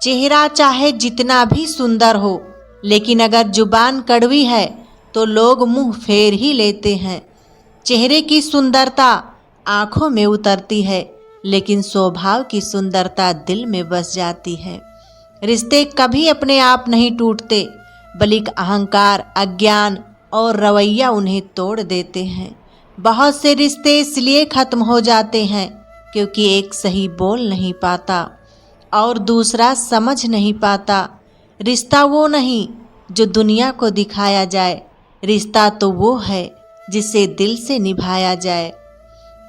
चेहरा चाहे जितना भी सुंदर हो, लेकिन अगर जुबान कड़वी है तो लोग मुंह फेर ही लेते हैं। चेहरे की सुंदरता आंखों में उतरती है, लेकिन स्वभाव की सुंदरता दिल में बस जाती है। रिश्ते कभी अपने आप नहीं टूटते, बल्कि अहंकार, अज्ञान और रवैया उन्हें तोड़ देते हैं। बहुत से रिश्ते इसलिए खत्म हो जाते हैं क्योंकि एक सही बोल नहीं पाता और दूसरा समझ नहीं पाता। रिश्ता वो नहीं जो दुनिया को दिखाया जाए, रिश्ता तो वो है जिसे दिल से निभाया जाए।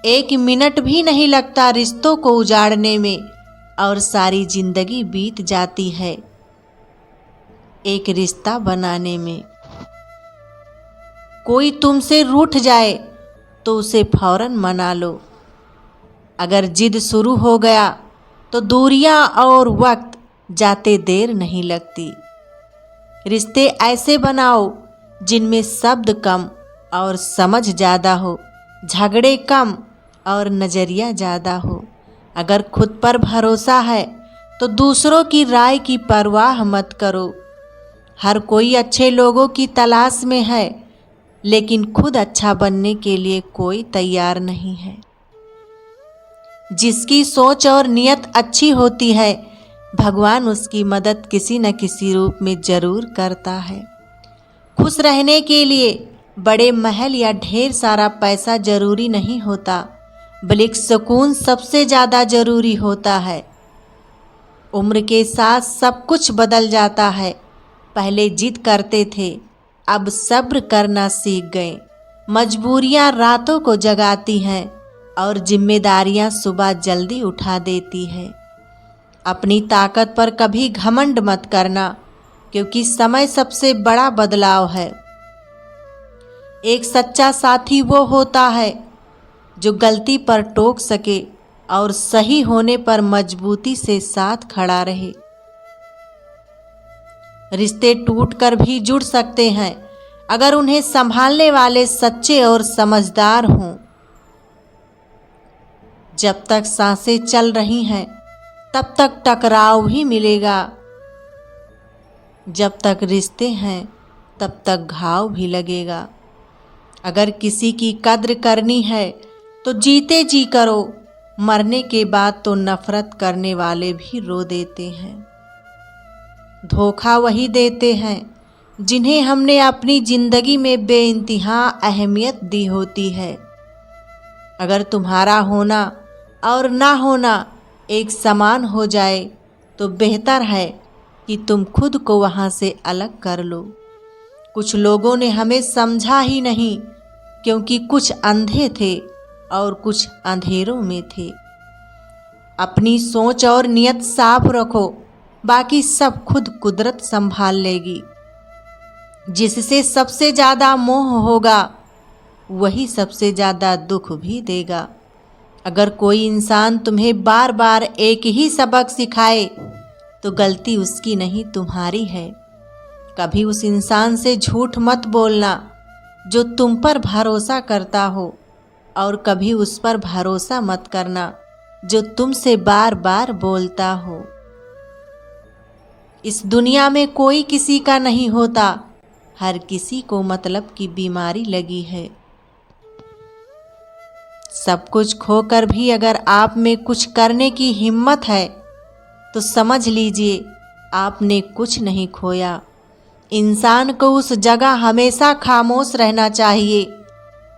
1 मिनट भी नहीं लगता रिश्तों को उजाड़ने में और सारी जिंदगी बीत जाती है एक रिश्ता बनाने में। कोई तुमसे रूठ जाए तो उसे फौरन मना लो। अगर जिद शुरू हो गया तो दूरियां और वक्त जाते देर नहीं लगती। रिश्ते ऐसे बनाओ जिनमें शब्द कम और समझ ज़्यादा हो, झगड़े कम और नज़रिया ज़्यादा हो। अगर खुद पर भरोसा है तो दूसरों की राय की परवाह मत करो। हर कोई अच्छे लोगों की तलाश में है, लेकिन खुद अच्छा बनने के लिए कोई तैयार नहीं है। जिसकी सोच और नियत अच्छी होती है, भगवान उसकी मदद किसी न किसी रूप में जरूर करता है। खुश रहने के लिए बड़े महल या ढेर सारा पैसा जरूरी नहीं होता, बल्कि सुकून सबसे ज़्यादा जरूरी होता है। उम्र के साथ सब कुछ बदल जाता है। पहले जिद करते थे, अब सब्र करना सीख गए। मजबूरियां रातों को जगाती हैं और जिम्मेदारियां सुबह जल्दी उठा देती है। अपनी ताकत पर कभी घमंड मत करना, क्योंकि समय सबसे बड़ा बदलाव है। एक सच्चा साथी वो होता है जो गलती पर टोक सके और सही होने पर मजबूती से साथ खड़ा रहे। रिश्ते टूटकर भी जुड़ सकते हैं अगर उन्हें संभालने वाले सच्चे और समझदार हों। जब तक सांसें चल रही हैं तब तक टकराव भी मिलेगा। जब तक रिश्ते हैं तब तक घाव भी लगेगा। अगर किसी की कद्र करनी है तो जीते जी करो, मरने के बाद तो नफरत करने वाले भी रो देते हैं। धोखा वही देते हैं जिन्हें हमने अपनी जिंदगी में बेइंतहा अहमियत दी होती है। अगर तुम्हारा होना और ना होना एक समान हो जाए तो बेहतर है कि तुम खुद को वहाँ से अलग कर लो। कुछ लोगों ने हमें समझा ही नहीं, क्योंकि कुछ अंधे थे और कुछ अंधेरों में थे। अपनी सोच और नियत साफ रखो, बाकी सब खुद कुदरत संभाल लेगी। जिससे सबसे ज़्यादा मोह होगा वही सबसे ज़्यादा दुख भी देगा। अगर कोई इंसान तुम्हें बार बार एक ही सबक सिखाए तो गलती उसकी नहीं तुम्हारी है। कभी उस इंसान से झूठ मत बोलना जो तुम पर भरोसा करता हो, और कभी उस पर भरोसा मत करना जो तुमसे बार बार बोलता हो। इस दुनिया में कोई किसी का नहीं होता, हर किसी को मतलब की बीमारी लगी है। सब कुछ खोकर भी अगर आप में कुछ करने की हिम्मत है तो समझ लीजिए आपने कुछ नहीं खोया। इंसान को उस जगह हमेशा खामोश रहना चाहिए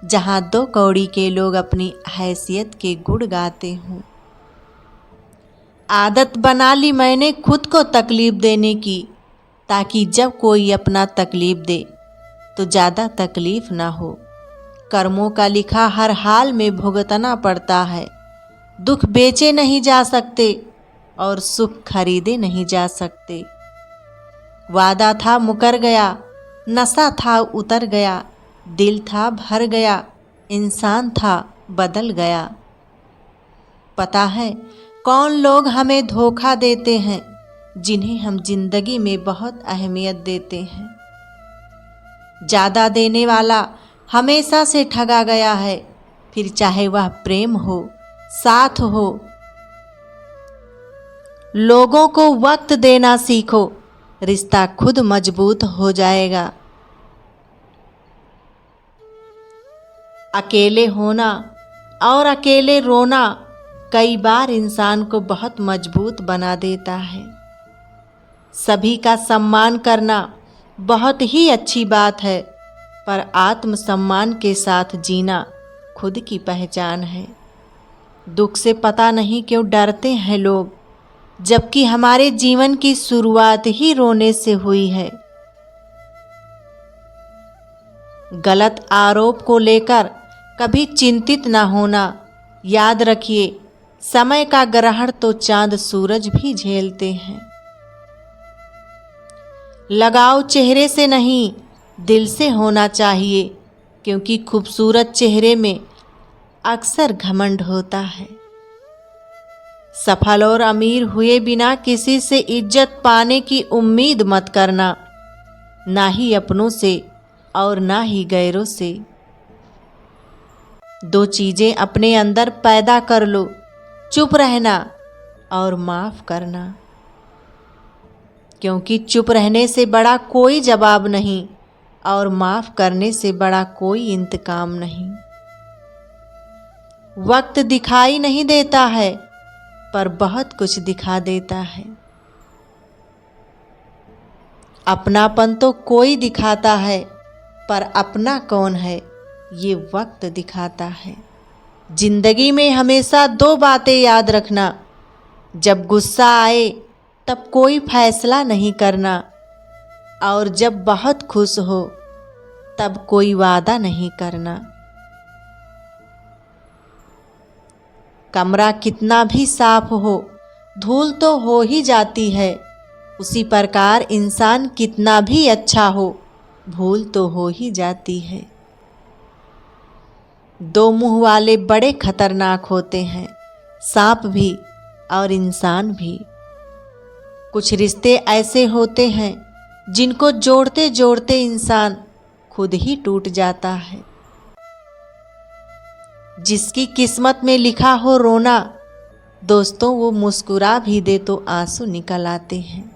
जहां 2 कौड़ी के लोग अपनी हैसियत के गुण गाते हों। आदत बना ली मैंने खुद को तकलीफ देने की, ताकि जब कोई अपना तकलीफ दे तो ज़्यादा तकलीफ ना हो। कर्मों का लिखा हर हाल में भुगतना पड़ता है। दुख बेचे नहीं जा सकते और सुख खरीदे नहीं जा सकते। वादा था मुकर गया, नशा था उतर गया, दिल था भर गया, इंसान था बदल गया। पता है कौन लोग हमें धोखा देते हैं, जिन्हें हम जिंदगी में बहुत अहमियत देते हैं। ज़्यादा देने वाला हमेशा से ठगा गया है, फिर चाहे वह प्रेम हो, साथ हो। लोगों को वक्त देना सीखो, रिश्ता खुद मजबूत हो जाएगा। अकेले होना और अकेले रोना कई बार इंसान को बहुत मजबूत बना देता है। सभी का सम्मान करना बहुत ही अच्छी बात है, पर आत्मसम्मान के साथ जीना खुद की पहचान है। दुख से पता नहीं क्यों डरते हैं लोग, जबकि हमारे जीवन की शुरुआत ही रोने से हुई है। गलत आरोप को लेकर कभी चिंतित ना होना। याद रखिए, समय का ग्रहण तो चांद सूरज भी झेलते हैं। लगाव चेहरे से नहीं, दिल से होना चाहिए, क्योंकि खूबसूरत चेहरे में अक्सर घमंड होता है। सफल और अमीर हुए बिना किसी से इज्जत पाने की उम्मीद मत करना, ना ही अपनों से और ना ही गैरों से। दो चीजें अपने अंदर पैदा कर लो, चुप रहना और माफ करना, क्योंकि चुप रहने से बड़ा कोई जवाब नहीं और माफ करने से बड़ा कोई इंतकाम नहीं। वक्त दिखाई नहीं देता है, पर बहुत कुछ दिखा देता है। अपनापन तो कोई दिखाता है, पर अपना कौन है ये वक्त दिखाता है। जिंदगी में हमेशा दो बातें याद रखना, जब गुस्सा आए तब कोई फैसला नहीं करना, और जब बहुत खुश हो तब कोई वादा नहीं करना। कमरा कितना भी साफ हो, धूल तो हो ही जाती है। उसी प्रकार इंसान कितना भी अच्छा हो, भूल तो हो ही जाती है। दो मुंह वाले बड़े खतरनाक होते हैं, सांप भी और इंसान भी। कुछ रिश्ते ऐसे होते हैं जिनको जोड़ते जोड़ते इंसान खुद ही टूट जाता है। जिसकी किस्मत में लिखा हो रोना, दोस्तों वो मुस्कुरा भी दे तो आंसू निकल आते हैं।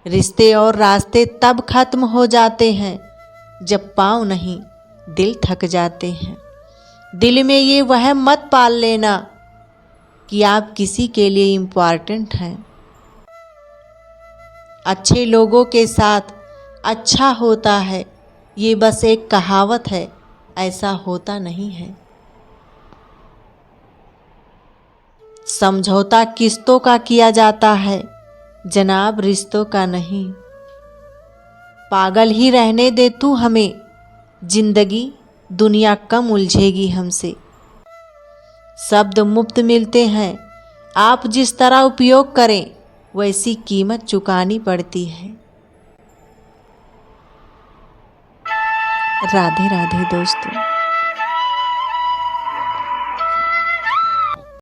रिश्ते और रास्ते तब खत्म हो जाते हैं जब पाँव नहीं दिल थक जाते हैं। दिल में ये वहम मत पाल लेना कि आप किसी के लिए इम्पॉर्टेंट हैं। अच्छे लोगों के साथ अच्छा होता है, ये बस एक कहावत है, ऐसा होता नहीं है। समझौता किस्तों का किया जाता है, जनाब रिश्तों का नहीं। पागल ही रहने दे तू हमें, जिंदगी दुनिया कम उलझेगी हमसे। शब्द मुफ्त मिलते हैं, आप जिस तरह उपयोग करें वैसी कीमत चुकानी पड़ती है। राधे राधे दोस्तों।